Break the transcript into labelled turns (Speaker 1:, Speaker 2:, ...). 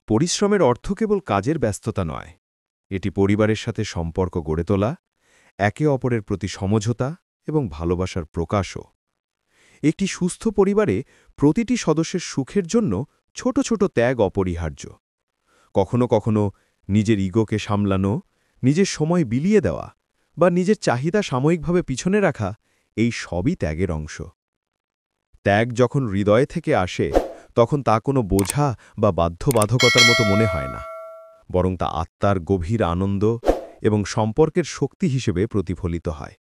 Speaker 1: পরিশ্রমের অর্থ কেবল কাজের ব্যস্ততা নয়, এটি পরিবারের সাথে সম্পর্ক গড়ে তোলা, একে অপরের প্রতি সমঝোতা এবং ভালোবাসার প্রকাশও। একটি সুস্থ পরিবারে প্রতিটি সদস্যের সুখের জন্য ছোট ছোট ত্যাগ অপরিহার্য। কখনো কখনো নিজের ইগোকে সামলানো, নিজের সময় বিলিয়ে দেওয়া বা নিজের চাহিদা সাময়িকভাবে পিছনে রাখা, এই সবই ত্যাগের অংশ। ত্যাগ যখন হৃদয় থেকে আসে তখন তা কোনো বোঝা বা বাধ্যবাধকতার মতো মনে হয় না, বরং তা আত্মার গভীর আনন্দ এবং সম্পর্কের শক্তি হিসেবে প্রতিফলিত হয়।